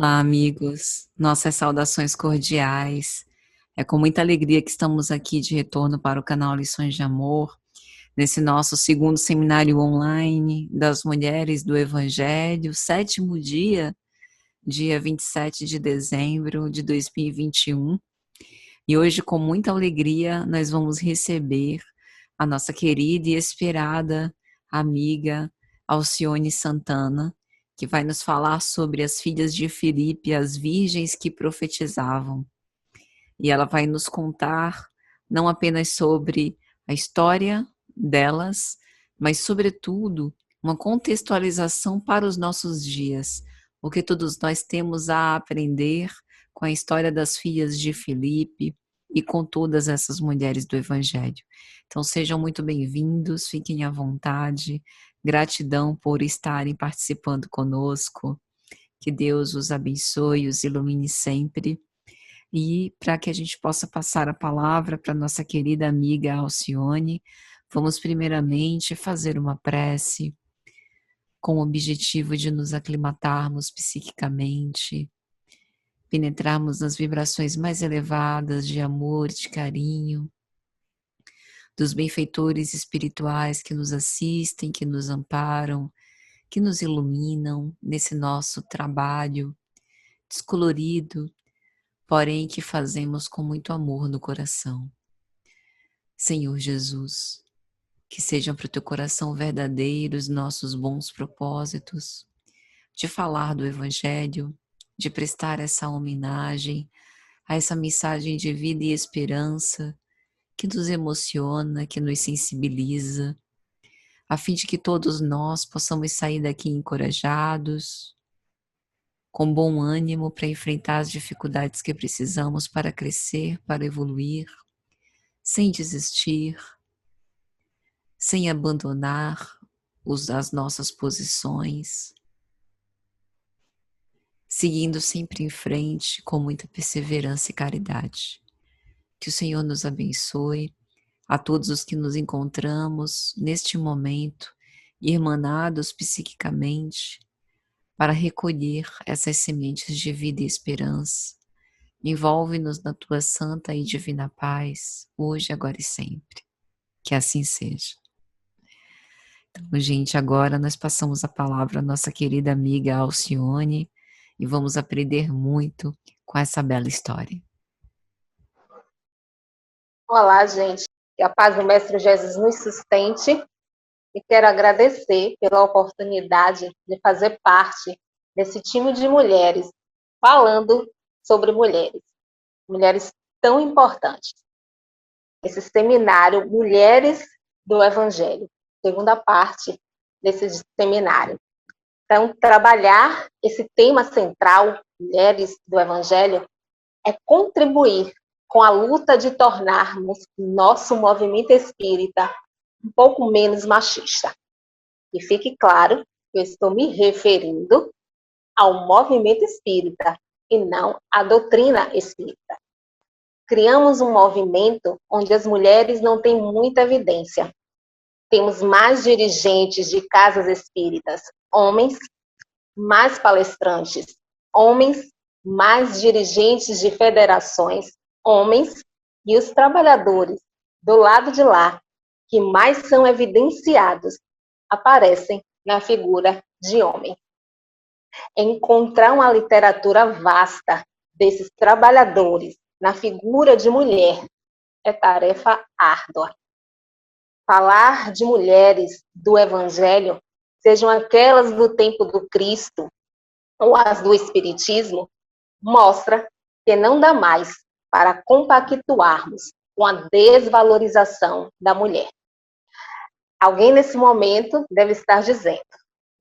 Olá, amigos. Nossas saudações cordiais. É com muita alegria que estamos aqui de retorno para o canal Lições de Amor, nesse nosso segundo seminário online das Mulheres do Evangelho, sétimo dia 27 de dezembro de 2021. E hoje, com muita alegria, nós vamos receber a nossa querida e esperada amiga Alcione Santana, que vai nos falar sobre as filhas de Filipe, as virgens que profetizavam. E ela vai nos contar não apenas sobre a história delas, mas, sobretudo, uma contextualização para os nossos dias, o que todos nós temos a aprender com a história das filhas de Filipe e com todas essas mulheres do Evangelho. Então, sejam muito bem-vindos, fiquem à vontade. Gratidão por estarem participando conosco. Que Deus os abençoe e os ilumine sempre. E para que a gente possa passar a palavra para nossa querida amiga Alcione, vamos primeiramente fazer uma prece com o objetivo de nos aclimatarmos psiquicamente, penetrarmos nas vibrações mais elevadas de amor, de carinho, dos benfeitores espirituais que nos assistem, que nos amparam, que nos iluminam nesse nosso trabalho descolorido, porém que fazemos com muito amor no coração. Senhor Jesus, que sejam para o teu coração verdadeiros nossos bons propósitos, de falar do Evangelho, de prestar essa homenagem a essa mensagem de vida e esperança que nos emociona, que nos sensibiliza, a fim de que todos nós possamos sair daqui encorajados, com bom ânimo para enfrentar as dificuldades que precisamos para crescer, para evoluir, sem desistir, sem abandonar as nossas posições, seguindo sempre em frente com muita perseverança e caridade. Que o Senhor nos abençoe, a todos os que nos encontramos neste momento, irmanados psiquicamente, para recolher essas sementes de vida e esperança. Envolve-nos na tua santa e divina paz, hoje, agora e sempre. Que assim seja. Então, gente, agora nós passamos a palavra à nossa querida amiga Alcione e vamos aprender muito com essa bela história. Olá, gente. Que a paz do Mestre Jesus nos sustente e quero agradecer pela oportunidade de fazer parte desse time de mulheres falando sobre mulheres, mulheres tão importantes. Esse seminário Mulheres do Evangelho, segunda parte desse seminário. Então, trabalhar esse tema central, Mulheres do Evangelho, é contribuir com a luta de tornarmos nosso movimento espírita um pouco menos machista. E fique claro que eu estou me referindo ao movimento espírita e não à doutrina espírita. Criamos um movimento onde as mulheres não têm muita evidência. Temos mais dirigentes de casas espíritas, homens, mais palestrantes, homens, mais dirigentes de federações, homens, e os trabalhadores do lado de lá, que mais são evidenciados, aparecem na figura de homem. Encontrar uma literatura vasta desses trabalhadores na figura de mulher é tarefa árdua. Falar de mulheres do Evangelho, sejam aquelas do tempo do Cristo ou as do Espiritismo, mostra que não dá mais para compactuarmos com a desvalorização da mulher. Alguém nesse momento deve estar dizendo,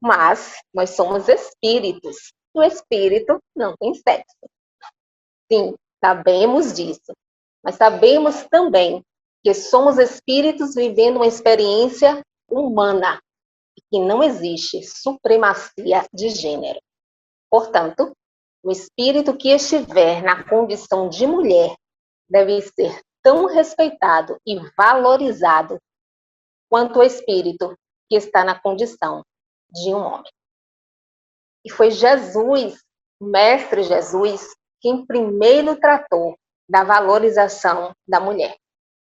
mas nós somos espíritos, e o espírito não tem sexo. Sim, sabemos disso, mas sabemos também que somos espíritos vivendo uma experiência humana e que não existe supremacia de gênero. Portanto, o espírito que estiver na condição de mulher deve ser tão respeitado e valorizado quanto o espírito que está na condição de um homem. E foi Jesus O Mestre Jesus, quem primeiro tratou da valorização da mulher.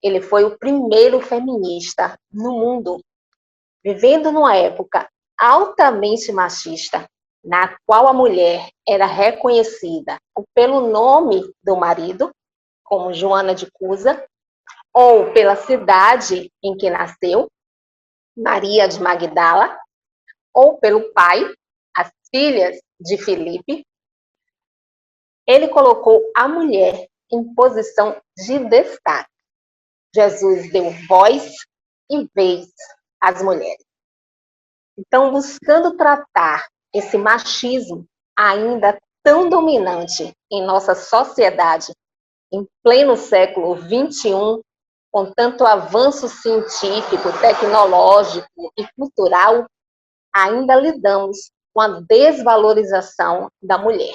Ele foi o primeiro feminista no mundo, vivendo numa época altamente machista, na qual a mulher era reconhecida pelo nome do marido, como Joana de Cusa, ou pela cidade em que nasceu, Maria de Magdala, ou pelo pai, as filhas de Filipe. Ele colocou a mulher em posição de destaque. Jesus deu voz e vez às mulheres. Então, buscando tratar esse machismo ainda tão dominante em nossa sociedade, em pleno século XXI, com tanto avanço científico, tecnológico e cultural, ainda lidamos com a desvalorização da mulher.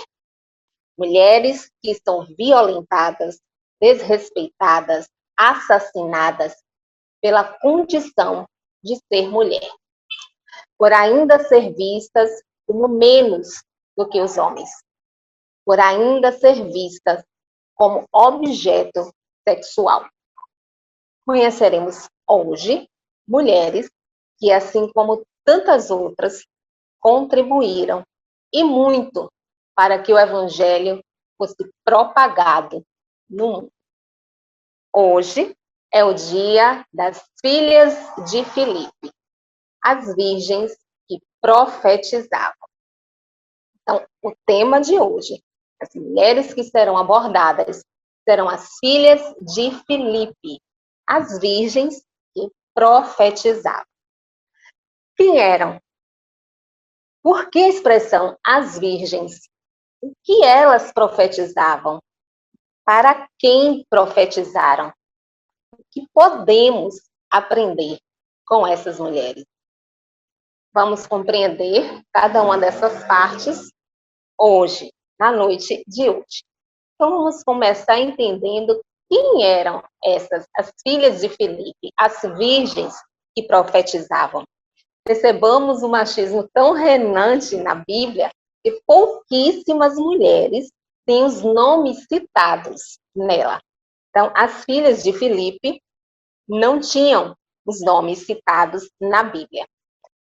Mulheres que estão violentadas, desrespeitadas, assassinadas pela condição de ser mulher, por ainda ser vistas como menos do que os homens, por ainda ser vistas como objeto sexual. Conheceremos hoje mulheres que, assim como tantas outras, contribuíram e muito para que o Evangelho fosse propagado no mundo. Hoje é o dia das filhas de Filipe, as virgens que profetizavam. Então, o tema de hoje, as mulheres que serão abordadas, serão as filhas de Filipe, as virgens que profetizavam. Quem eram? Por que a expressão as virgens? O que elas profetizavam? Para quem profetizaram? O que podemos aprender com essas mulheres? Vamos compreender cada uma dessas partes hoje, na noite de hoje. Então, vamos começar entendendo quem eram as filhas de Filipe, as virgens que profetizavam. Percebamos o machismo tão reinante na Bíblia que pouquíssimas mulheres têm os nomes citados nela. Então, as filhas de Filipe não tinham os nomes citados na Bíblia.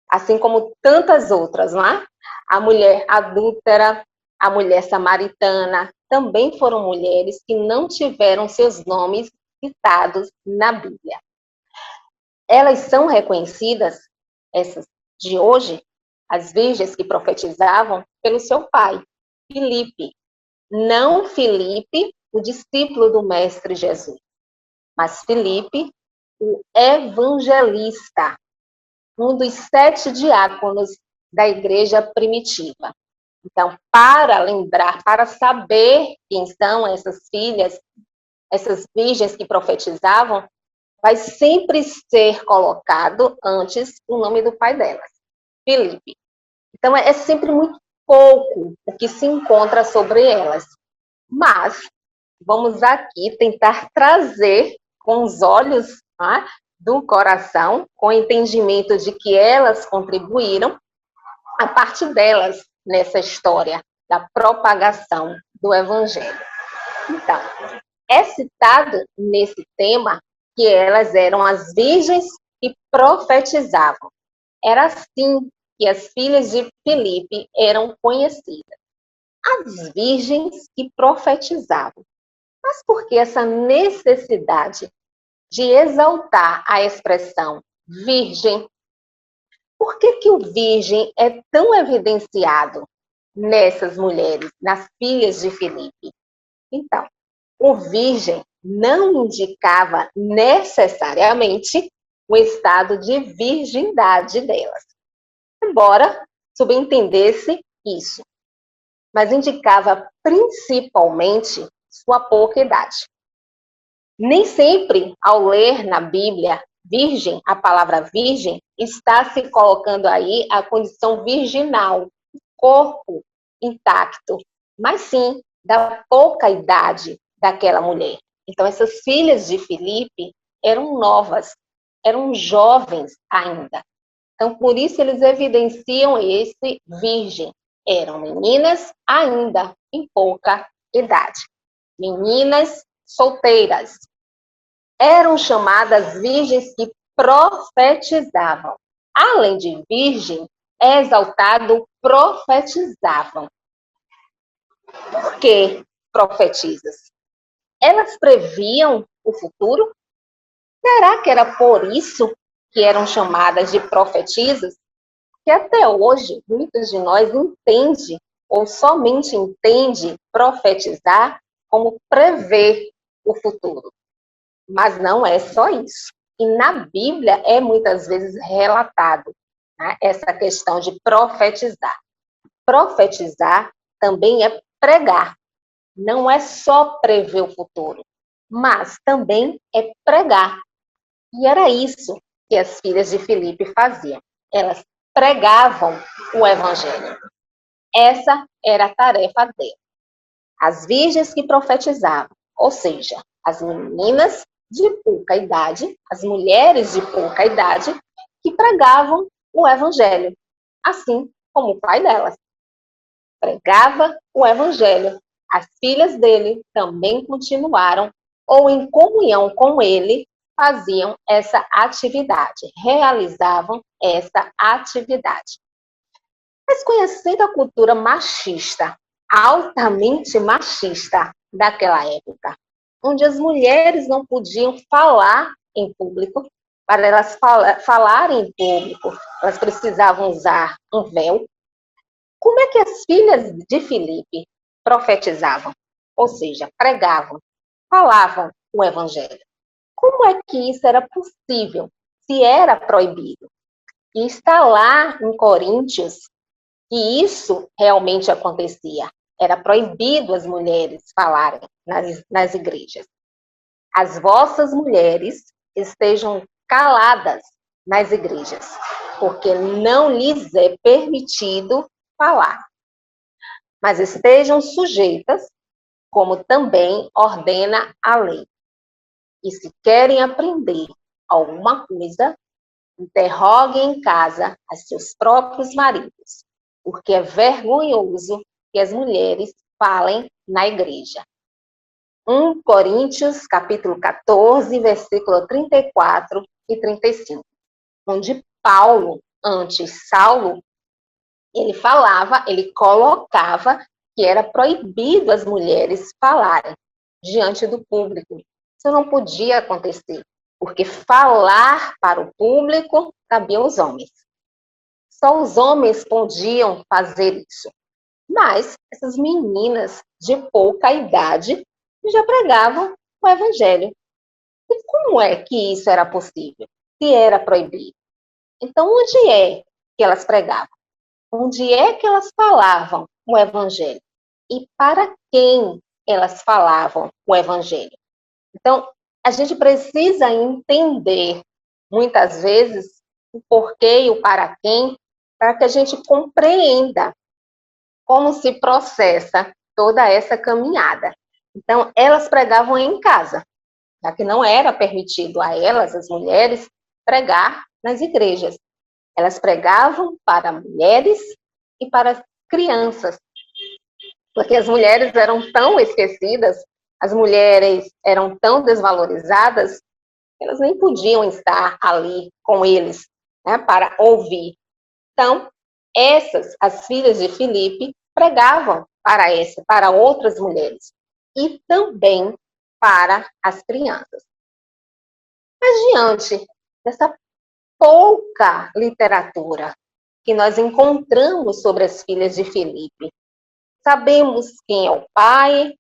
Assim como tantas outras, não é? A mulher adúltera, a mulher samaritana, também foram mulheres que não tiveram seus nomes citados na Bíblia. Elas são reconhecidas, essas de hoje, as virgens que profetizavam, pelo seu pai, Filipe. Não Filipe, o discípulo do Mestre Jesus, mas Filipe, o evangelista, um dos 7 diáconos da igreja primitiva. Então, para lembrar, para saber quem são essas filhas, essas virgens que profetizavam, vai sempre ser colocado antes o nome do pai delas, Filipe. Então, é sempre muito pouco o que se encontra sobre elas. Mas, vamos aqui tentar trazer com os olhos do coração, com o entendimento de que elas contribuíram, a parte delas nessa história da propagação do Evangelho. Então, é citado nesse tema que elas eram as virgens que profetizavam. Era assim que as filhas de Filipe eram conhecidas. As virgens que profetizavam. Mas por que essa necessidade de exaltar a expressão virgem? Por que o virgem é tão evidenciado nessas mulheres, nas filhas de Filipe? Então, o virgem não indicava necessariamente o estado de virgindade delas, embora subentendesse isso, mas indicava principalmente sua pouca idade. Nem sempre, ao ler na Bíblia virgem, a palavra virgem, está se colocando aí a condição virginal, corpo intacto, mas sim da pouca idade daquela mulher. Então, essas filhas de Filipe eram novas, eram jovens ainda. Então, por isso eles evidenciam esse virgem, eram meninas ainda em pouca idade. Meninas solteiras. Eram chamadas virgens que profetizavam. Além de virgem, exaltado, profetizavam. Por que profetizas? Elas previam o futuro? Será que era por isso que eram chamadas de profetisas? Que até hoje, muitos de nós entendem, ou somente entende profetizar como prever o futuro. Mas não é só isso. E na Bíblia é muitas vezes relatado, né, essa questão de profetizar. Profetizar também é pregar. Não é só prever o futuro, mas também é pregar. E era isso que as filhas de Filipe faziam. Elas pregavam o evangelho. Essa era a tarefa delas. As virgens que profetizavam, ou seja, as meninas de pouca idade, as mulheres de pouca idade, que pregavam o evangelho, assim como o pai delas pregava o evangelho. As filhas dele também continuaram, ou em comunhão com ele, faziam essa atividade, realizavam essa atividade. Mas conhecendo a cultura machista, altamente machista daquela época, onde as mulheres não podiam falar em público, para elas falarem em público, elas precisavam usar um véu. Como é que as filhas de Filipe profetizavam? Ou seja, pregavam, falavam o evangelho. Como é que isso era possível, se era proibido? E está lá em Coríntios que isso realmente acontecia. Era proibido as mulheres falarem nas igrejas. As vossas mulheres estejam caladas nas igrejas, porque não lhes é permitido falar. Mas estejam sujeitas, como também ordena a lei. E se querem aprender alguma coisa, interroguem em casa a seus próprios maridos, porque é vergonhoso que as mulheres falem na igreja. 1 Coríntios, capítulo 14, versículo 34 e 35, onde Paulo, antes Saulo, ele colocava que era proibido as mulheres falarem diante do público. Isso não podia acontecer, porque falar para o público cabia aos homens. Só os homens podiam fazer isso. Mas essas meninas de pouca idade já pregavam o evangelho. E como é que isso era possível? Se era proibido. Então, onde é que elas pregavam? Onde é que elas falavam o evangelho? E para quem elas falavam o evangelho? Então, a gente precisa entender, muitas vezes, o porquê e o para quem, para que a gente compreenda como se processa toda essa caminhada. Então, elas pregavam em casa, já que não era permitido a elas, as mulheres, pregar nas igrejas. Elas pregavam para mulheres e para crianças, porque as mulheres eram tão esquecidas, as mulheres eram tão desvalorizadas, elas nem podiam estar ali com eles, né, para ouvir. Então, as filhas de Filipe, pregavam para outras mulheres e também para as crianças. Mas diante dessa pouca literatura que nós encontramos sobre as filhas de Filipe, sabemos quem é o pai,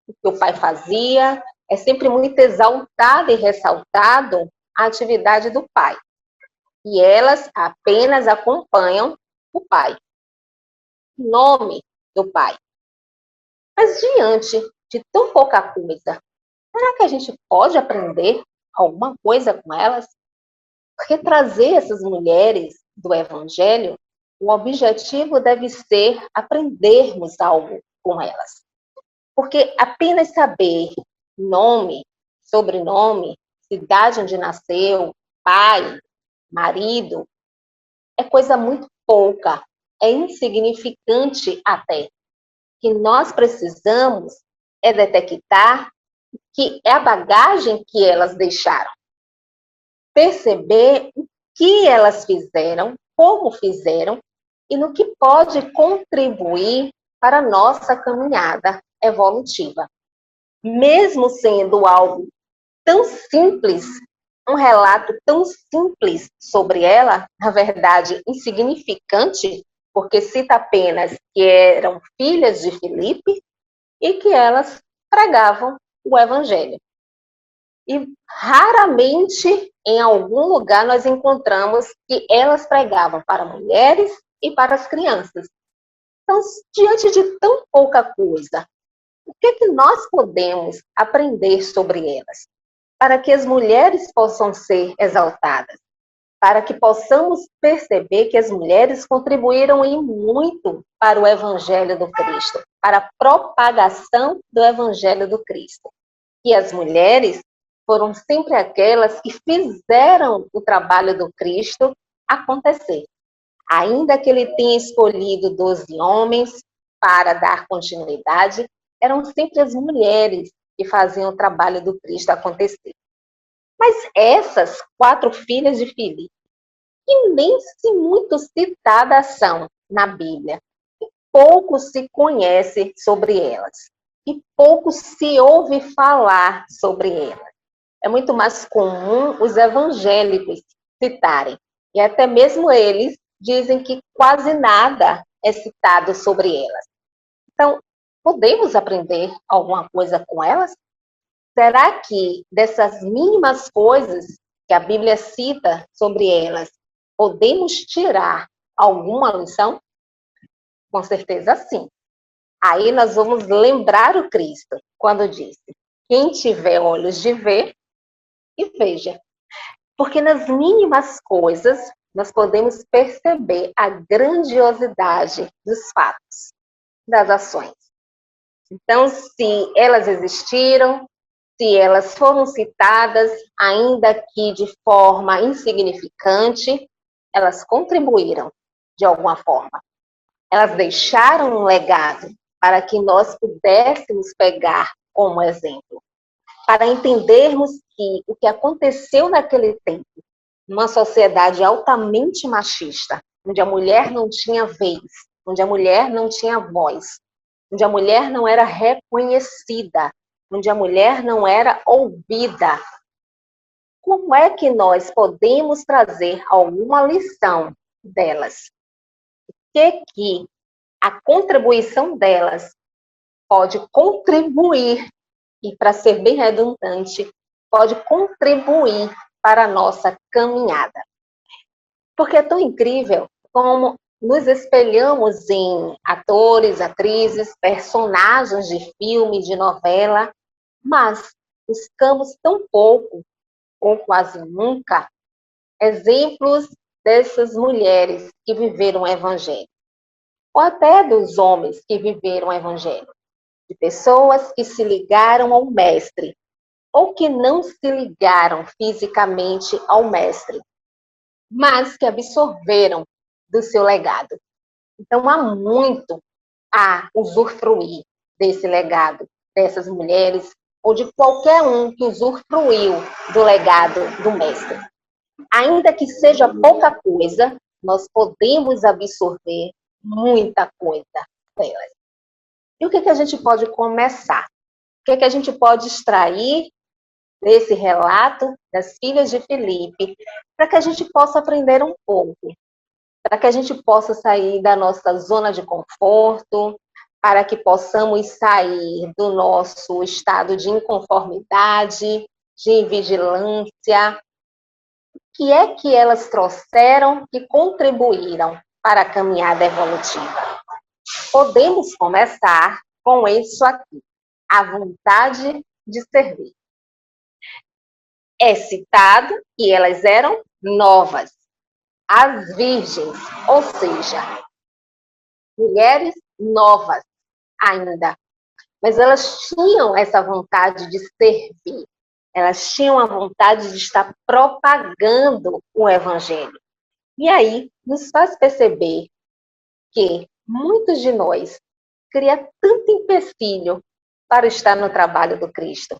o que o pai fazia, é sempre muito exaltado e ressaltado a atividade do pai. E elas apenas acompanham o pai, o nome do pai. Mas diante de tão pouca coisa, será que a gente pode aprender alguma coisa com elas? Porque trazer essas mulheres do evangelho, o objetivo deve ser aprendermos algo com elas. Porque apenas saber nome, sobrenome, cidade onde nasceu, pai, marido, é coisa muito pouca é insignificante até. O que nós precisamos é detectar que é a bagagem que elas deixaram. Perceber o que elas fizeram, como fizeram, e no que pode contribuir para a nossa caminhada evolutiva. Mesmo sendo algo tão simples, um relato tão simples sobre ela, na verdade, insignificante, porque cita apenas que eram filhas de Filipe e que elas pregavam o evangelho. E raramente, em algum lugar, nós encontramos que elas pregavam para mulheres e para as crianças. Então, diante de tão pouca coisa, o que é que nós podemos aprender sobre elas? Para que as mulheres possam ser exaltadas, para que possamos perceber que as mulheres contribuíram em muito para o Evangelho do Cristo, para a propagação do Evangelho do Cristo. E as mulheres foram sempre aquelas que fizeram o trabalho do Cristo acontecer. Ainda que ele tenha escolhido 12 homens para dar continuidade, eram sempre as mulheres que faziam o trabalho do Cristo acontecer. Mas essas 4 filhas de Filipe, que nem se muito citadas são na Bíblia, e pouco se conhece sobre elas, e pouco se ouve falar sobre elas. É muito mais comum os evangélicos citarem, e até mesmo eles dizem que quase nada é citado sobre elas. Então, podemos aprender alguma coisa com elas? Será que dessas mínimas coisas que a Bíblia cita sobre elas, podemos tirar alguma lição? Com certeza sim. Aí nós vamos lembrar o Cristo, quando disse: quem tiver olhos de ver, e veja. Porque nas mínimas coisas, nós podemos perceber a grandiosidade dos fatos, das ações. Então, se elas existiram, se elas foram citadas, ainda que de forma insignificante, elas contribuíram de alguma forma. Elas deixaram um legado para que nós pudéssemos pegar como exemplo, para entendermos que o que aconteceu naquele tempo, numa sociedade altamente machista, onde a mulher não tinha vez, onde a mulher não tinha voz, onde a mulher não era reconhecida, onde a mulher não era ouvida. Como é que nós podemos trazer alguma lição delas? O que a contribuição delas pode contribuir, e para ser bem redundante, pode contribuir para a nossa caminhada? Porque é tão incrível como nos espelhamos em atores, atrizes, personagens de filme, de novela, mas buscamos tão pouco, ou quase nunca, exemplos dessas mulheres que viveram o Evangelho, ou até dos homens que viveram o Evangelho, de pessoas que se ligaram ao Mestre, ou que não se ligaram fisicamente ao Mestre, mas que absorveram do seu legado. Então, há muito a usufruir desse legado, dessas mulheres, ou de qualquer um que usufruiu do legado do Mestre. Ainda que seja pouca coisa, nós podemos absorver muita coisa delas. E o que a gente pode começar? O que a gente pode extrair desse relato das filhas de Filipe, para que a gente possa aprender um pouco, para que a gente possa sair da nossa zona de conforto, para que possamos sair do nosso estado de inconformidade, de vigilância. O que é que elas trouxeram que contribuíram para a caminhada evolutiva? Podemos começar com isso aqui, a vontade de servir. É citado que elas eram novas, as virgens, ou seja, mulheres novas ainda. Mas elas tinham essa vontade de servir, elas tinham a vontade de estar propagando o Evangelho. E aí nos faz perceber que muitos de nós cria tanto empecilho para estar no trabalho do Cristo?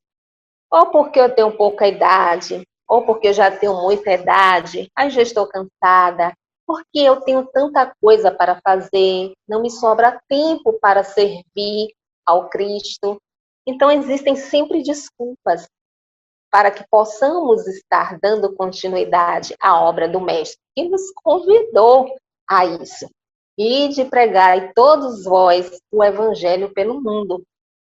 Ou porque eu tenho pouca idade, ou porque eu já tenho muita idade, aí já estou cansada, porque eu tenho tanta coisa para fazer, não me sobra tempo para servir ao Cristo. Então, existem sempre desculpas para que possamos estar dando continuidade à obra do Mestre, que nos convidou a isso. E de pregar e todos vós o Evangelho pelo mundo.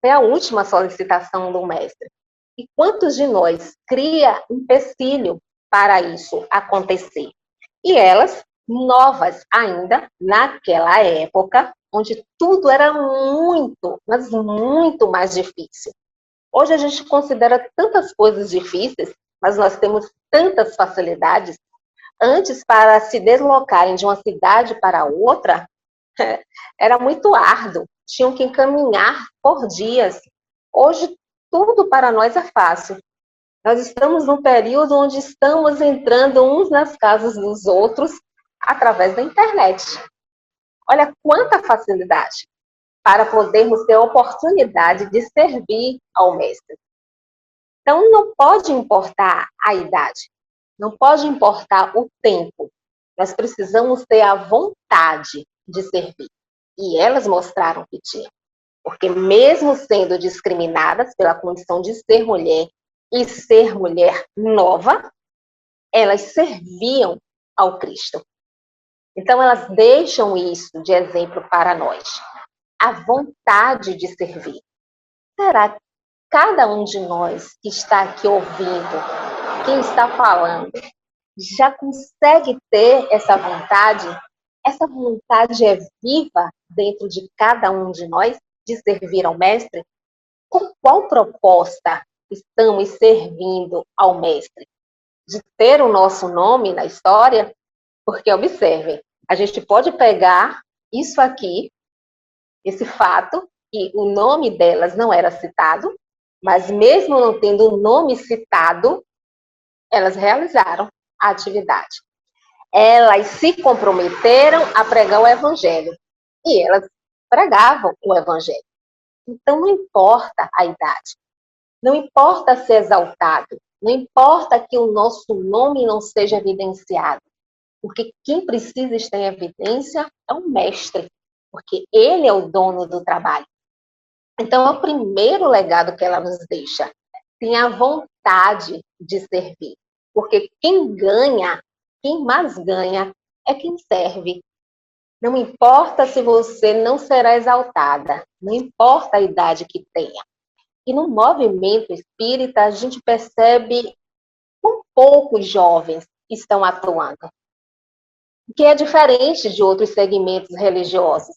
Foi a última solicitação do Mestre. E quantos de nós cria empecilho para isso acontecer? E elas, novas ainda, naquela época, onde tudo era muito, mas muito mais difícil. Hoje a gente considera tantas coisas difíceis, mas nós temos tantas facilidades. Antes, para se deslocarem de uma cidade para outra, era muito árduo. Tinham que caminhar por dias. Hoje, tudo para nós é fácil. Nós estamos num período onde estamos entrando uns nas casas dos outros através da internet. Olha quanta facilidade para podermos ter a oportunidade de servir ao Mestre. Então, não pode importar a idade, não pode importar o tempo. Nós precisamos ter a vontade de servir. E elas mostraram que tinham. Porque mesmo sendo discriminadas pela condição de ser mulher e ser mulher nova, elas serviam ao Cristo. Então, elas deixam isso de exemplo para nós. A vontade de servir. Será que cada um de nós que está aqui ouvindo, quem está falando, já consegue ter essa vontade? Essa vontade é viva dentro de cada um de nós de servir ao Mestre? Com qual proposta estamos servindo ao Mestre? De ter o nosso nome na história? Porque, observem, a gente pode pegar isso aqui, esse fato, que o nome delas não era citado, mas mesmo não tendo o nome citado, elas realizaram a atividade. Elas se comprometeram a pregar o Evangelho. E elas pregavam o Evangelho. Então, não importa a idade. Não importa ser exaltado. Não importa que o nosso nome não seja evidenciado. Porque quem precisa estar em evidência é o Mestre. Porque ele é o dono do trabalho. Então, é o primeiro legado que ela nos deixa. Tenha vontade de servir. Porque quem ganha, quem mais ganha, é quem serve. Não importa se você não será exaltada, não importa a idade que tenha. E no movimento espírita, a gente percebe quão poucos jovens estão atuando. Que é diferente de outros segmentos religiosos.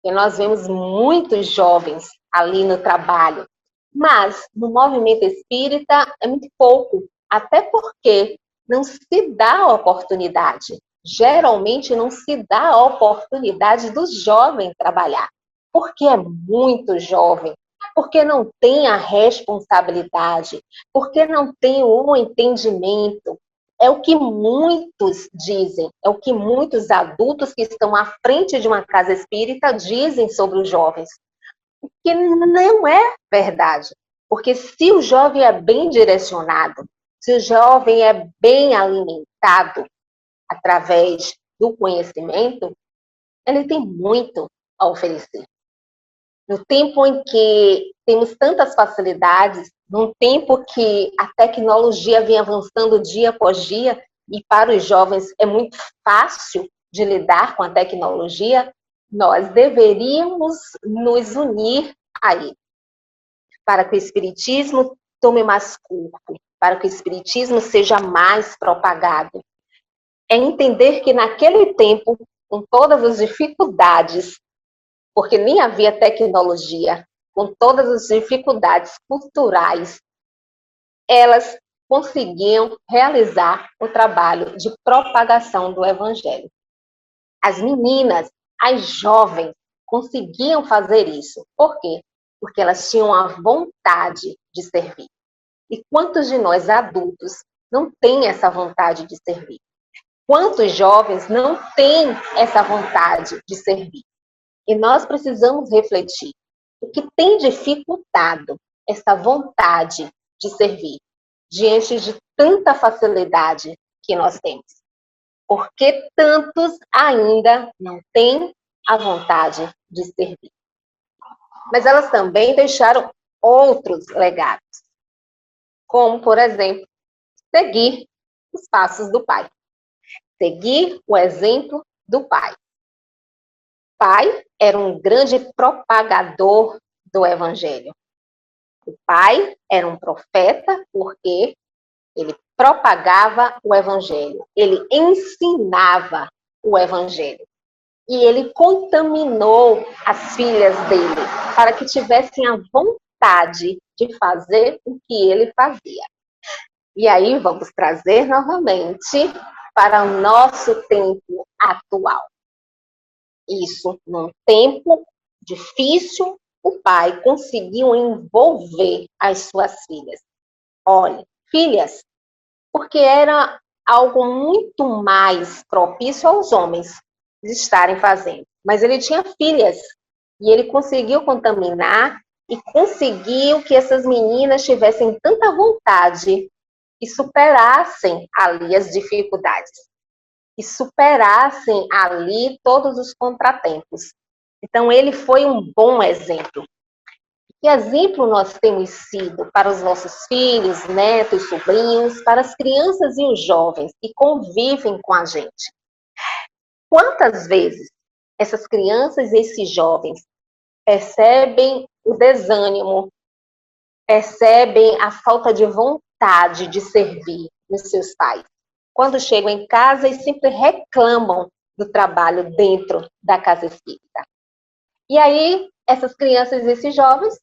E nós vemos muitos jovens ali no trabalho. Mas no movimento espírita é muito pouco. Até porque não se dá a oportunidade. Geralmente não se dá a oportunidade do jovem trabalhar. Porque é muito jovem. Porque não tem a responsabilidade. Porque não tem o entendimento. É o que muitos dizem, é o que muitos adultos que estão à frente de uma casa espírita dizem sobre os jovens. Que não é verdade. Porque se o jovem é bem direcionado, se o jovem é bem alimentado através do conhecimento, ele tem muito a oferecer. No tempo em que temos tantas facilidades, num tempo que a tecnologia vem avançando dia após dia, e para os jovens é muito fácil de lidar com a tecnologia, nós deveríamos nos unir a ele, para que o Espiritismo tome mais corpo, para que o Espiritismo seja mais propagado. É entender que naquele tempo, com todas as dificuldades, porque nem havia tecnologia, com todas as dificuldades culturais, elas conseguiam realizar o trabalho de propagação do Evangelho. As meninas, as jovens, conseguiam fazer isso. Por quê? Porque elas tinham a vontade de servir. E quantos de nós adultos não têm essa vontade de servir? Quantos jovens não têm essa vontade de servir? E nós precisamos refletir o que tem dificultado essa vontade de servir diante de tanta facilidade que nós temos. Por que tantos ainda não têm a vontade de servir? Mas elas também deixaram outros legados, como, por exemplo, seguir os passos do pai. Seguir o exemplo do pai. O pai era um grande propagador do evangelho. O pai era um profeta porque ele propagava o evangelho, ele ensinava o evangelho. E ele contaminou as filhas dele para que tivessem a vontade de fazer o que ele fazia. E aí vamos trazer novamente para o nosso tempo atual. Isso, num tempo difícil, o pai conseguiu envolver as suas filhas. Olha, filhas, porque era algo muito mais propício aos homens de estarem fazendo. Mas ele tinha filhas e ele conseguiu contaminar e conseguiu que essas meninas tivessem tanta vontade e superassem ali as dificuldades, e superassem ali todos os contratempos. Então, ele foi um bom exemplo. Que exemplo nós temos sido para os nossos filhos, netos, sobrinhos, para as crianças e os jovens que convivem com a gente? Quantas vezes essas crianças e esses jovens percebem o desânimo, percebem a falta de vontade de servir nos seus pais? Quando chegam em casa e sempre reclamam do trabalho dentro da casa espírita. E aí, essas crianças e esses jovens,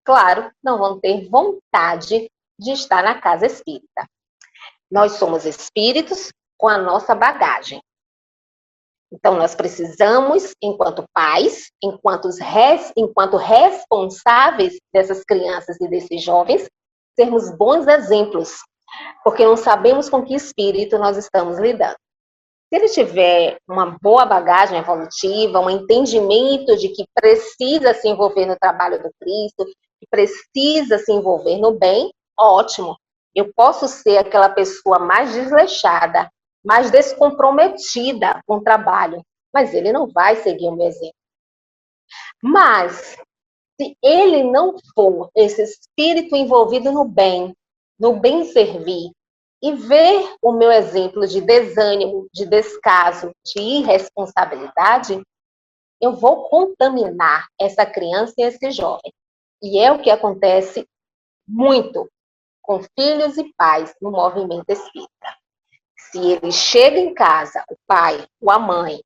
claro, não vão ter vontade de estar na casa espírita. Nós somos espíritos com a nossa bagagem. Então, nós precisamos, enquanto pais, enquanto responsáveis dessas crianças e desses jovens, sermos bons exemplos, porque não sabemos com que espírito nós estamos lidando. Se ele tiver uma boa bagagem evolutiva, um entendimento de que precisa se envolver no trabalho do Cristo, que precisa se envolver no bem, ótimo. Eu posso ser aquela pessoa mais desleixada, mais descomprometida com o trabalho, mas ele não vai seguir o meu exemplo. Mas, se ele não for esse espírito envolvido no bem servir, e ver o meu exemplo de desânimo, de descaso, de irresponsabilidade, eu vou contaminar essa criança e esse jovem. E é o que acontece muito com filhos e pais no movimento espírita. Se ele chega em casa, o pai, ou a mãe,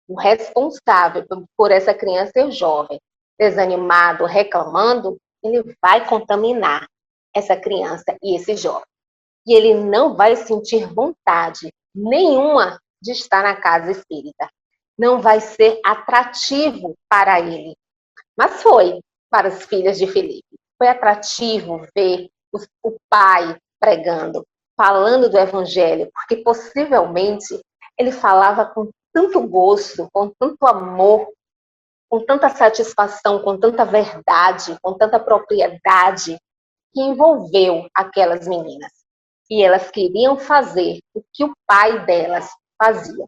o responsável por essa criança e o jovem, desanimado, reclamando, ele vai contaminar essa criança e esse jovem. E ele não vai sentir vontade nenhuma de estar na casa espírita. Não vai ser atrativo para ele. Mas foi para as filhas de Felipe. Foi atrativo ver o pai pregando, falando do evangelho, porque possivelmente ele falava com tanto gosto, com tanto amor, com tanta satisfação, com tanta verdade, com tanta propriedade, que envolveu aquelas meninas. E elas queriam fazer o que o pai delas fazia.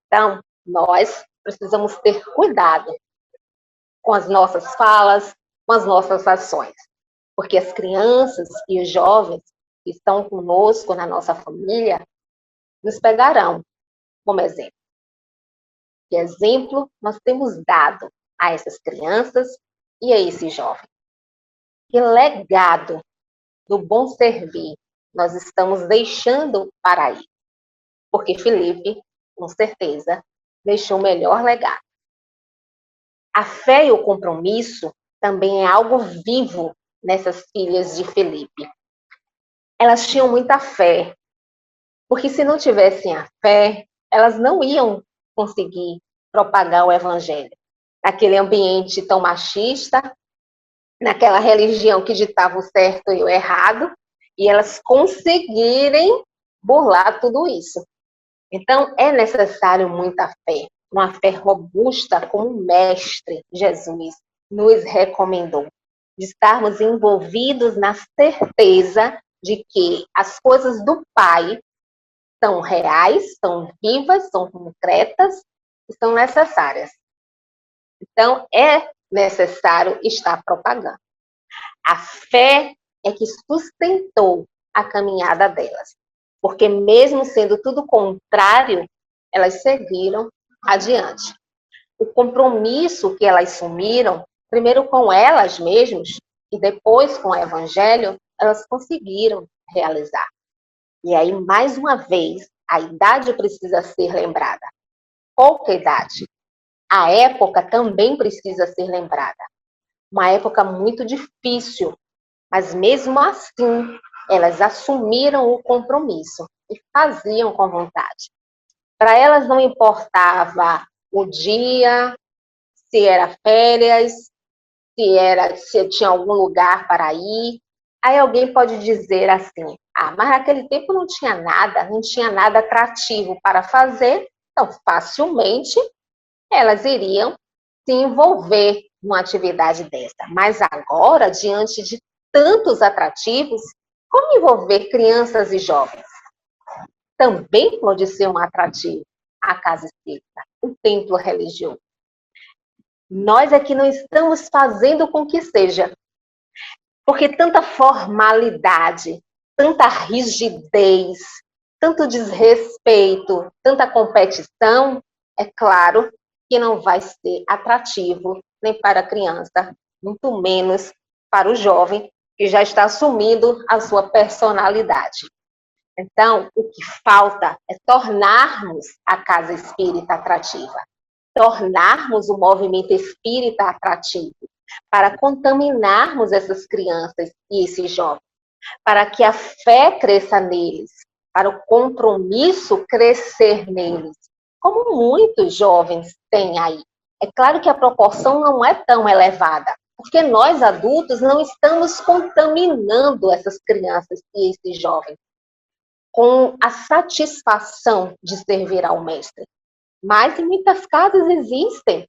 Então, nós precisamos ter cuidado com as nossas falas, com as nossas ações. Porque as crianças e os jovens que estão conosco na nossa família nos pegarão como exemplo. Que exemplo nós temos dado a essas crianças e a esses jovens? Que legado do bom servir nós estamos deixando para ele? Porque Felipe, com certeza, deixou o melhor legado. A fé e o compromisso também é algo vivo nessas filhas de Felipe. Elas tinham muita fé, porque se não tivessem a fé, elas não iam conseguir propagar o evangelho. Naquele ambiente tão machista, naquela religião que ditava o certo e o errado, e elas conseguirem burlar tudo isso. Então, é necessário muita fé, uma fé robusta, como o Mestre Jesus nos recomendou, de estarmos envolvidos na certeza de que as coisas do Pai são reais, são vivas, são concretas e são necessárias. Então, é necessário estar propagando. A fé é que sustentou a caminhada delas, porque mesmo sendo tudo contrário, elas seguiram adiante. O compromisso que elas assumiram, primeiro com elas mesmas e depois com o Evangelho, elas conseguiram realizar. E aí, mais uma vez, a idade precisa ser lembrada. Qual que é a idade? A época também precisa ser lembrada. Uma época muito difícil, mas mesmo assim, elas assumiram o compromisso e faziam com vontade. Para elas não importava o dia, se era férias, se tinha algum lugar para ir. Aí alguém pode dizer assim: ah, mas naquele tempo não tinha nada atrativo para fazer, então facilmente elas iriam se envolver numa atividade dessa. Mas agora, diante de tantos atrativos, como envolver crianças e jovens? Também pode ser um atrativo a casa espírita, o templo religioso. Nós é que não estamos fazendo com que seja. Porque tanta formalidade, tanta rigidez, tanto desrespeito, tanta competição, é claro que não vai ser atrativo nem para a criança, muito menos para o jovem que já está assumindo a sua personalidade. Então, o que falta é tornarmos a casa espírita atrativa, tornarmos o movimento espírita atrativo, para contaminarmos essas crianças e esses jovens, para que a fé cresça neles, para o compromisso crescer neles, como muitos jovens têm aí. É claro que a proporção não é tão elevada, porque nós adultos não estamos contaminando essas crianças e esses jovens com a satisfação de servir ao mestre. Mas em muitas casas existem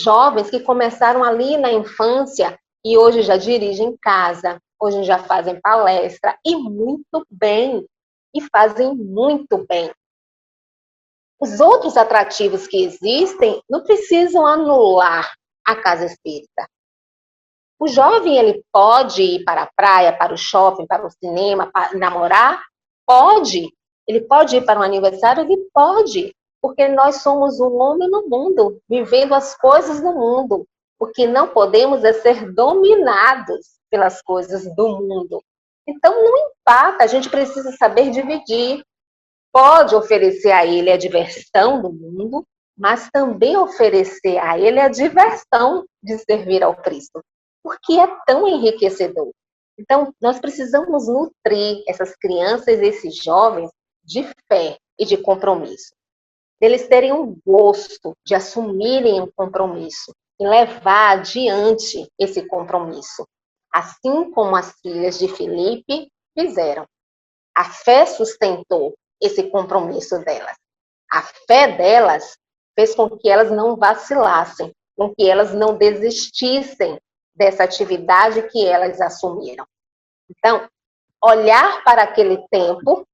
jovens que começaram ali na infância e hoje já dirigem casa, hoje já fazem palestra e muito bem, e fazem muito bem. Os outros atrativos que existem não precisam anular a casa espírita. O jovem, ele pode ir para a praia, para o shopping, para o cinema, para namorar? Pode. Ele pode ir para um aniversário? Ele pode. Porque nós somos um homem no mundo, vivendo as coisas do mundo. O que não podemos é ser dominados pelas coisas do mundo. Então, não empata, a gente precisa saber dividir. Pode oferecer a ele a diversão do mundo, mas também oferecer a ele a diversão de servir ao Cristo, porque é tão enriquecedor. Então, nós precisamos nutrir essas crianças e esses jovens de fé e de compromisso. Eles terem um gosto de assumirem um compromisso e levar adiante esse compromisso, assim como as filhas de Filipe fizeram. A fé sustentou esse compromisso delas. A fé delas fez com que elas não vacilassem, com que elas não desistissem dessa atividade que elas assumiram. Então, olhar para aquele tempo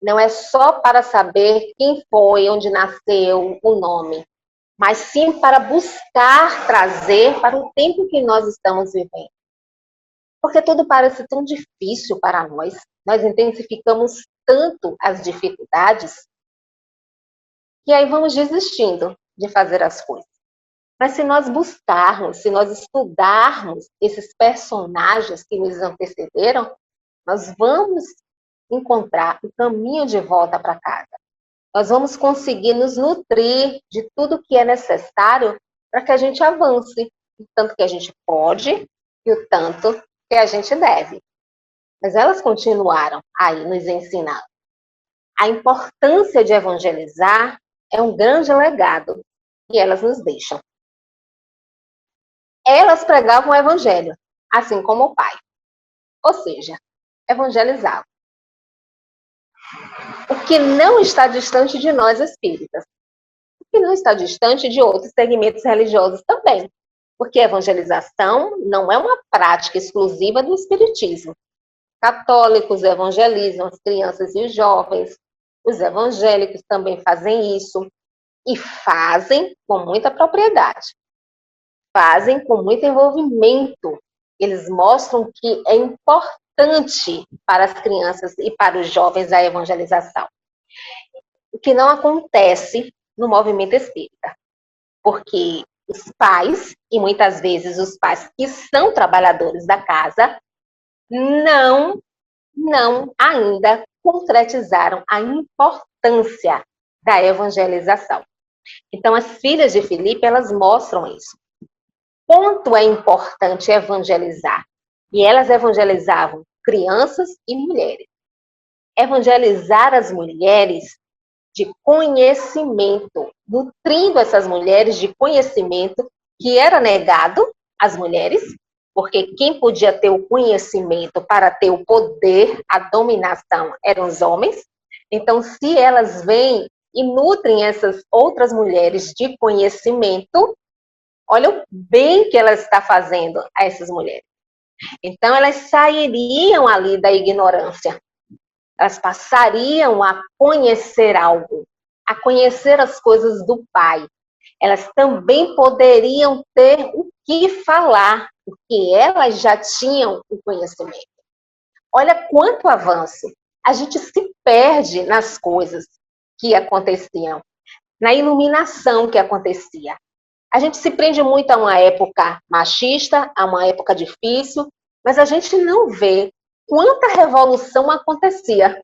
não é só para saber quem foi, onde nasceu, o nome, mas sim para buscar trazer para o tempo que nós estamos vivendo. Porque tudo parece tão difícil para nós, nós intensificamos tanto as dificuldades, que aí vamos desistindo de fazer as coisas. Mas se nós buscarmos, se nós estudarmos esses personagens que nos antecederam, nós vamos encontrar o caminho de volta para casa. Nós vamos conseguir nos nutrir de tudo que é necessário para que a gente avance, o tanto que a gente pode e o tanto que a gente deve. Mas elas continuaram aí nos ensinando. A importância de evangelizar é um grande legado que elas nos deixam. Elas pregavam o evangelho, assim como o Pai. Ou seja, evangelizavam. o que não está distante de nós espíritas, o que não está distante de outros segmentos religiosos também, porque a evangelização não é uma prática exclusiva do espiritismo. Católicos evangelizam as crianças e os jovens, os evangélicos também fazem isso, e fazem com muita propriedade, fazem com muito envolvimento. Eles mostram que é importante para as crianças e para os jovens a evangelização. O que não acontece no movimento espírita, porque os pais, e muitas vezes os pais que são trabalhadores da casa, não ainda concretizaram a importância da evangelização. Então, as filhas de Filipe, elas mostram isso. Quanto é importante evangelizar. E elas evangelizavam crianças e mulheres. Evangelizar as mulheres de conhecimento, nutrindo essas mulheres de conhecimento que era negado às mulheres, porque quem podia ter o conhecimento para ter o poder, a dominação, eram os homens. Então, se elas vêm e nutrem essas outras mulheres de conhecimento, olha o bem que ela está fazendo a essas mulheres. Então, elas sairiam ali da ignorância. Elas passariam a conhecer algo, a conhecer as coisas do Pai. Elas também poderiam ter o que falar, porque elas já tinham o conhecimento. Olha quanto avanço. A gente se perde nas coisas que aconteciam, na iluminação que acontecia. A gente se prende muito a uma época machista, a uma época difícil, mas a gente não vê quanta revolução acontecia.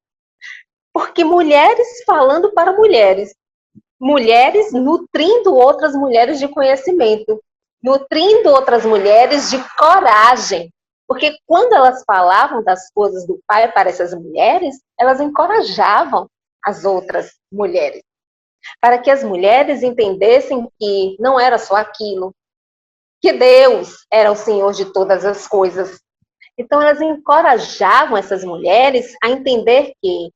Porque mulheres falando para mulheres, mulheres nutrindo outras mulheres de conhecimento, nutrindo outras mulheres de coragem. Porque quando elas falavam das coisas do Pai para essas mulheres, elas encorajavam as outras mulheres. Para que as mulheres entendessem que não era só aquilo, que Deus era o Senhor de todas as coisas. Então, elas encorajavam essas mulheres a entender que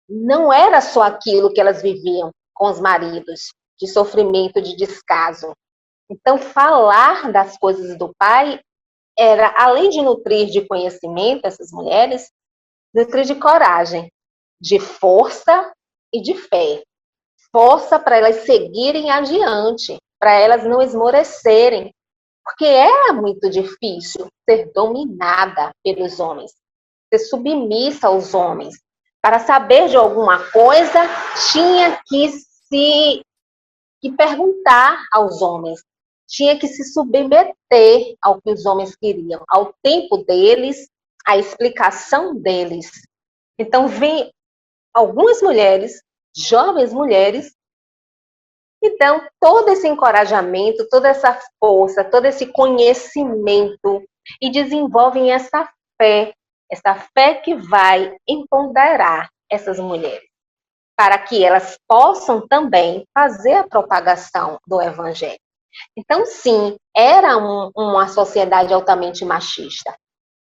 não era só aquilo que elas viviam com os maridos, de sofrimento, de descaso. Então, falar das coisas do Pai era, além de nutrir de conhecimento essas mulheres, nutrir de coragem, de força e de fé. Força para elas seguirem adiante, para elas não esmorecerem, porque era muito difícil ser dominada pelos homens, ser submissa aos homens. Para saber de alguma coisa, tinha que perguntar aos homens, tinha que se submeter ao que os homens queriam, ao tempo deles, à explicação deles. Então, vem algumas mulheres, jovens mulheres, e dão todo esse encorajamento, toda essa força, todo esse conhecimento, e desenvolvem essa fé que vai empoderar essas mulheres, para que elas possam também fazer a propagação do Evangelho. Então, sim, era uma sociedade altamente machista.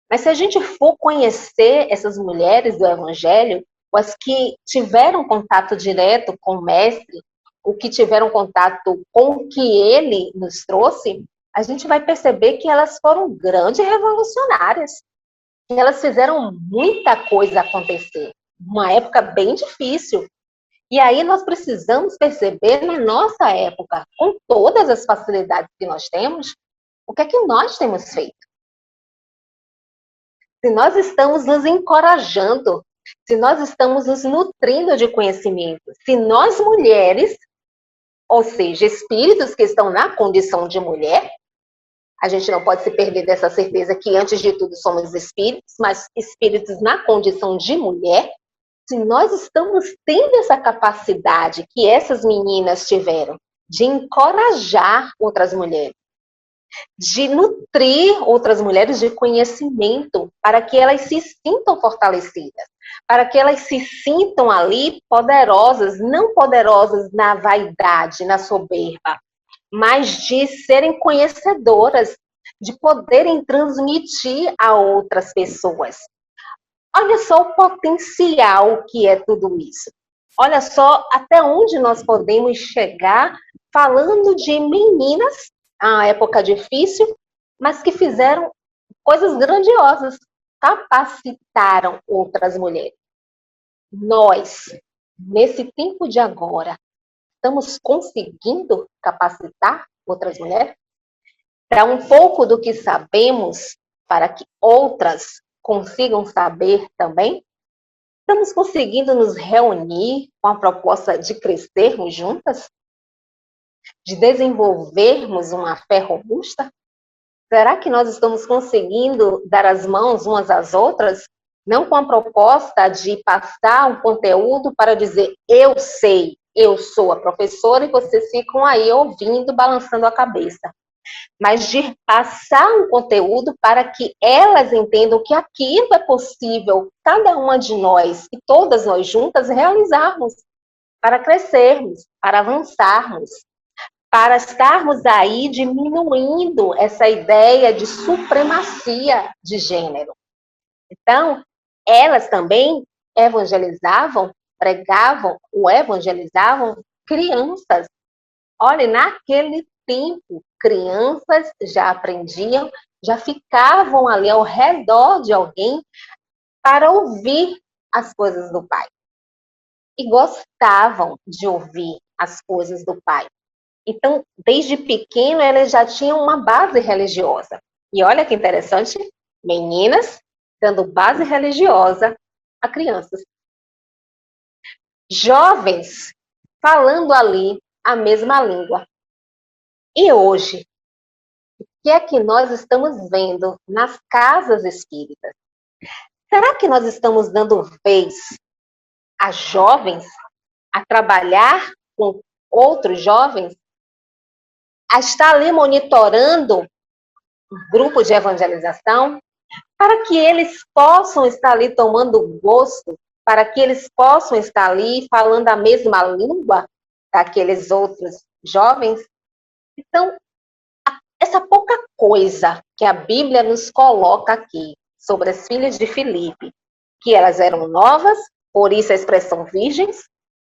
Mas se a gente for conhecer essas mulheres do Evangelho, as que tiveram contato direto com o Mestre, o que tiveram contato com o que ele nos trouxe, a gente vai perceber que elas foram grandes revolucionárias. Elas fizeram muita coisa acontecer. Uma época bem difícil. E aí nós precisamos perceber, na nossa época, com todas as facilidades que nós temos, o que é que nós temos feito. Se nós estamos nos encorajando, se nós estamos nos nutrindo de conhecimento, se nós mulheres, ou seja, espíritos que estão na condição de mulher, a gente não pode se perder dessa certeza que, antes de tudo, somos espíritos, mas espíritos na condição de mulher. Se nós estamos tendo essa capacidade que essas meninas tiveram de encorajar outras mulheres, de nutrir outras mulheres de conhecimento, para que elas se sintam fortalecidas, para que elas se sintam ali poderosas, não poderosas na vaidade, na soberba, mas de serem conhecedoras, de poderem transmitir a outras pessoas. Olha só o potencial que é tudo isso. Olha só até onde nós podemos chegar falando de meninas, a época difícil, mas que fizeram coisas grandiosas, capacitaram outras mulheres. Nós, nesse tempo de agora, estamos conseguindo capacitar outras mulheres? Para um pouco do que sabemos, para que outras consigam saber também? Estamos conseguindo nos reunir com a proposta de crescermos juntas? De desenvolvermos uma fé robusta? Será que nós estamos conseguindo dar as mãos umas às outras? Não com a proposta de passar um conteúdo para dizer eu sei, eu sou a professora e vocês ficam aí ouvindo, balançando a cabeça. Mas de passar um conteúdo para que elas entendam que aquilo é possível, cada uma de nós e todas nós juntas realizarmos, para crescermos, para avançarmos, para estarmos aí diminuindo essa ideia de supremacia de gênero. Então, elas também evangelizavam, pregavam ou evangelizavam crianças. Olha, naquele tempo, crianças já aprendiam, já ficavam ali ao redor de alguém para ouvir as coisas do pai. E gostavam de ouvir as coisas do pai. Então, desde pequeno, elas já tinham uma base religiosa. E olha que interessante, meninas dando base religiosa a crianças. Jovens falando ali a mesma língua. E hoje, o que é que nós estamos vendo nas casas espíritas? Será que nós estamos dando vez a jovens a trabalhar com outros jovens? A estar ali monitorando um grupo de evangelização? Para que eles possam estar ali tomando gosto, para que eles possam estar ali falando a mesma língua daqueles outros jovens? Então, essa pouca coisa que a Bíblia nos coloca aqui sobre as filhas de Filipe, que elas eram novas, por isso a expressão virgens,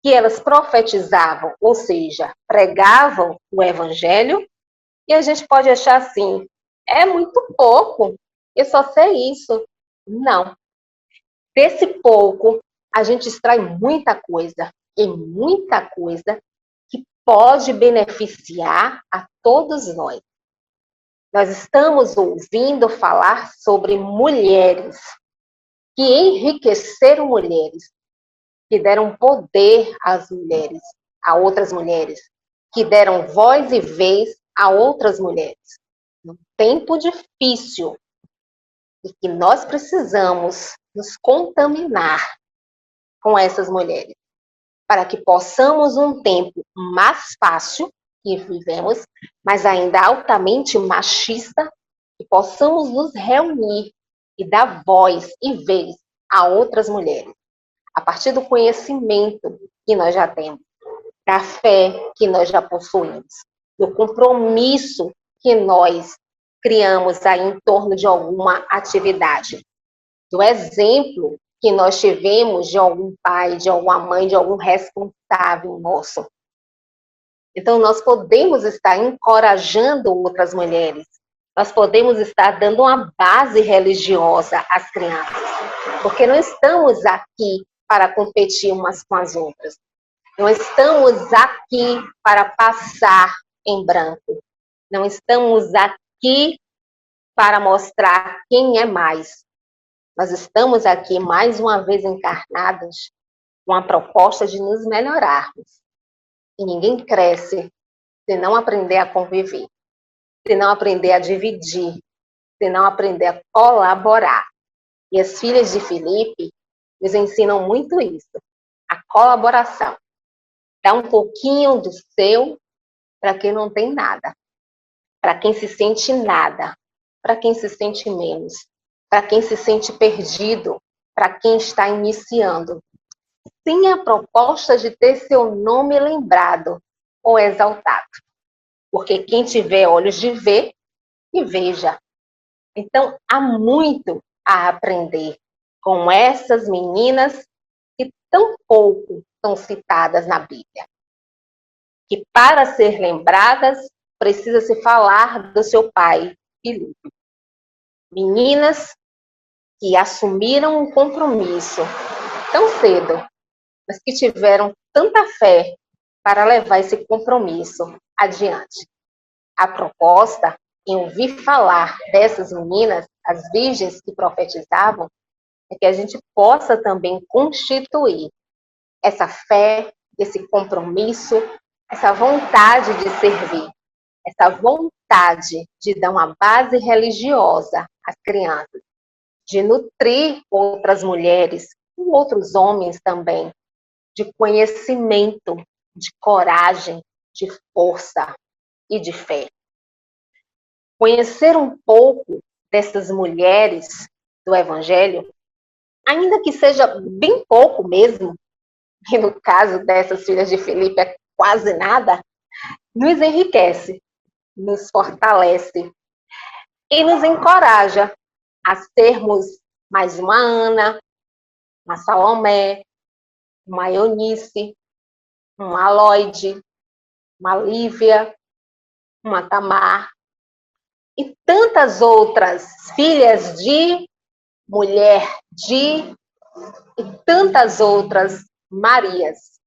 que elas profetizavam, ou seja, pregavam o evangelho, e a gente pode achar assim, é muito pouco, eu só sei isso. Não. Desse pouco, a gente extrai muita coisa, e muita coisa que pode beneficiar a todos nós. Nós estamos ouvindo falar sobre mulheres que enriqueceram mulheres, que deram poder às mulheres, a outras mulheres, que deram voz e vez a outras mulheres. Num tempo difícil, e que nós precisamos nos contaminar com essas mulheres, para que possamos um tempo mais fácil que vivemos, mas ainda altamente machista, que possamos nos reunir e dar voz e vez a outras mulheres, a partir do conhecimento que nós já temos, da fé que nós já possuímos, do compromisso que nós criamos aí em torno de alguma atividade, do exemplo que nós tivemos de algum pai, de alguma mãe, de algum responsável nosso. Então, nós podemos estar encorajando outras mulheres, nós podemos estar dando uma base religiosa às crianças, porque não estamos aqui para competir umas com as outras, não estamos aqui para passar em branco, não estamos aqui para mostrar quem é mais. Nós estamos aqui mais uma vez encarnados com a proposta de nos melhorarmos. E ninguém cresce se não aprender a conviver, se não aprender a dividir, se não aprender a colaborar. E as filhas de Filipe nos ensinam muito isso, a colaboração. Dá um pouquinho do seu para quem não tem nada, para quem se sente nada, para quem se sente menos, para quem se sente perdido, para quem está iniciando. Sem a proposta de ter seu nome lembrado ou exaltado. Porque quem tiver olhos de ver, que veja. Então, há muito a aprender com essas meninas que tão pouco são citadas na Bíblia, que para ser lembradas precisa se falar do seu pai Filipe. Meninas que assumiram um compromisso tão cedo, mas que tiveram tanta fé para levar esse compromisso adiante. A proposta em ouvir falar dessas meninas, as virgens que profetizavam, é que a gente possa também constituir essa fé, esse compromisso, essa vontade de servir, essa vontade de dar uma base religiosa às crianças, de nutrir outras mulheres, e outros homens também, de conhecimento, de coragem, de força e de fé. Conhecer um pouco dessas mulheres do Evangelho, ainda que seja bem pouco mesmo, e no caso dessas filhas de Filipe é quase nada, nos enriquece, nos fortalece e nos encoraja a sermos mais uma Ana, uma Salomé, uma Eunice, uma Aloide, uma Lívia, uma Tamar e tantas outras filhas de mulher de e tantas outras Marias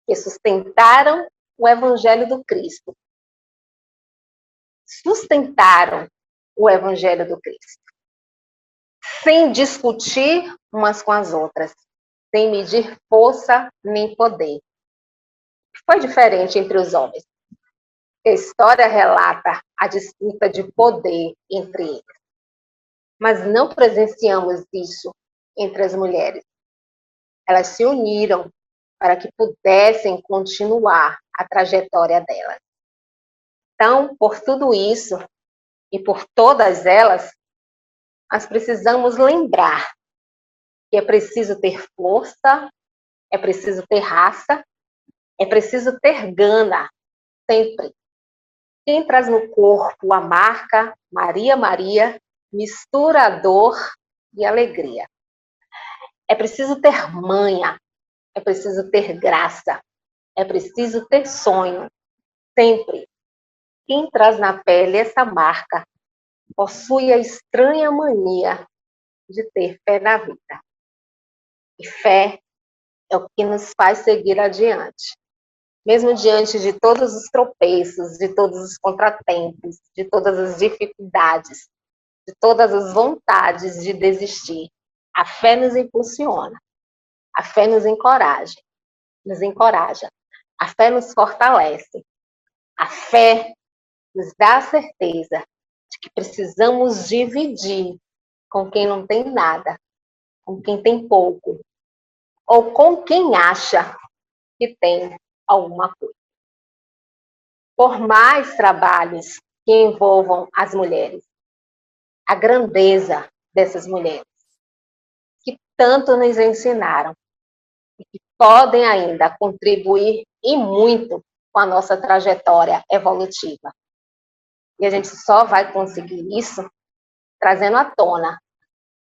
que sustentaram o Evangelho do Cristo. Sustentaram o Evangelho do Cristo. Sem discutir umas com as outras, sem medir força nem poder. Foi diferente entre os homens. A história relata a disputa de poder entre eles. Mas não presenciamos isso entre as mulheres. Elas se uniram para que pudessem continuar a trajetória delas. Então, por tudo isso e por todas elas, nós precisamos lembrar que é preciso ter força, é preciso ter raça, é preciso ter gana, sempre. Quem traz no corpo a marca Maria Maria, mistura a dor e alegria. É preciso ter manha, é preciso ter graça, é preciso ter sonho, sempre. Quem traz na pele essa marca possui a estranha mania de ter fé na vida. E fé é o que nos faz seguir adiante. Mesmo diante de todos os tropeços, de todos os contratempos, de todas as dificuldades, de todas as vontades de desistir, a fé nos impulsiona, a fé nos encoraja, a fé nos fortalece, a fé nos dá a certeza de que precisamos dividir com quem não tem nada, com quem tem pouco, ou com quem acha que tem alguma coisa. Por mais trabalhos que envolvam as mulheres, a grandeza dessas mulheres, que tanto nos ensinaram e que podem ainda contribuir e muito com a nossa trajetória evolutiva. E a gente só vai conseguir isso trazendo à tona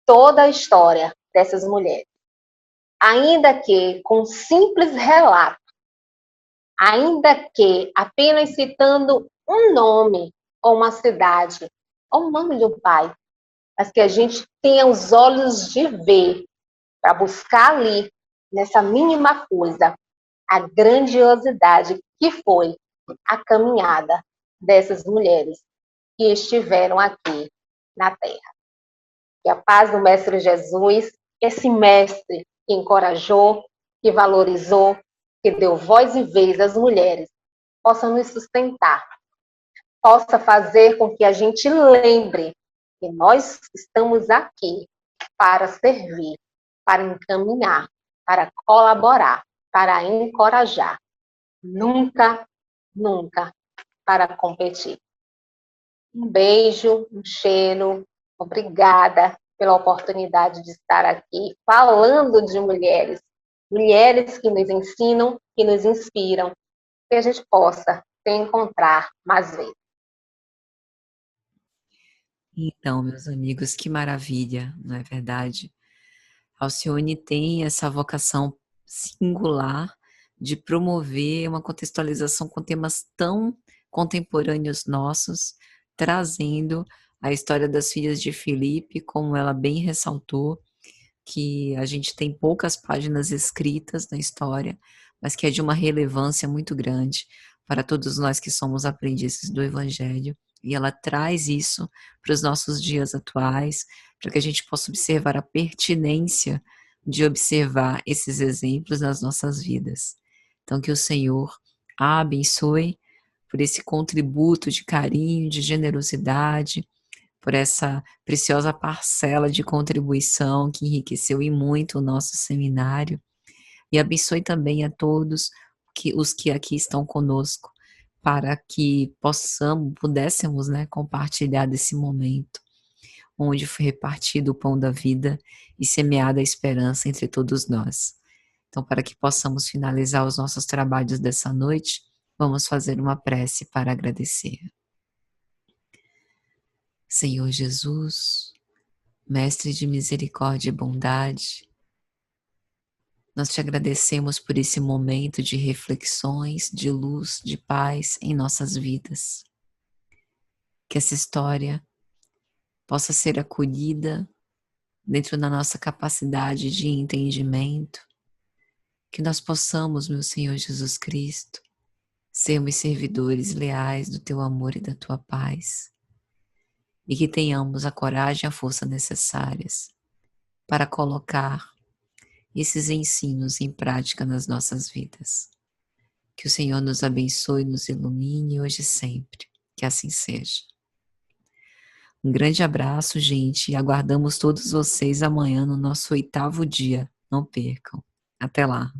toda a história dessas mulheres. Ainda que com simples relato, ainda que apenas citando um nome, ou uma cidade, ou o nome de um pai, mas que a gente tenha os olhos de ver para buscar ali, nessa mínima coisa, a grandiosidade que foi a caminhada dessas mulheres que estiveram aqui na Terra. Que a paz do Mestre Jesus, esse mestre que encorajou, que valorizou, que deu voz e vez às mulheres, possa nos sustentar, possa fazer com que a gente lembre que nós estamos aqui para servir, para encaminhar, para colaborar, para encorajar. Nunca, nunca para competir. Um beijo, um cheiro, obrigada pela oportunidade de estar aqui falando de mulheres, mulheres que nos ensinam, que nos inspiram, que a gente possa se encontrar mais vezes. Então, meus amigos, que maravilha, não é verdade? A Alcione tem essa vocação singular de promover uma contextualização com temas tão contemporâneos nossos, trazendo a história das filhas de Filipe, como ela bem ressaltou, que a gente tem poucas páginas escritas na história, mas que é de uma relevância muito grande para todos nós que somos aprendizes do Evangelho. E ela traz isso para os nossos dias atuais, para que a gente possa observar a pertinência de observar esses exemplos nas nossas vidas. Então, que o Senhor a abençoe por esse contributo de carinho, de generosidade, por essa preciosa parcela de contribuição que enriqueceu e muito o nosso seminário, e abençoe também a todos os que aqui estão conosco, para que pudéssemos, né, compartilhar desse momento, onde foi repartido o pão da vida e semeada a esperança entre todos nós. Então, para que possamos finalizar os nossos trabalhos dessa noite, vamos fazer uma prece para agradecer. Senhor Jesus, Mestre de misericórdia e bondade, nós te agradecemos por esse momento de reflexões, de luz, de paz em nossas vidas. Que essa história possa ser acolhida dentro da nossa capacidade de entendimento, que nós possamos, meu Senhor Jesus Cristo, sermos servidores leais do teu amor e da tua paz, e que tenhamos a coragem e a força necessárias para colocar esses ensinos em prática nas nossas vidas. Que o Senhor nos abençoe e nos ilumine hoje e sempre. Que assim seja. Um grande abraço, gente, e aguardamos todos vocês amanhã no nosso 8º dia. Não percam. Até lá.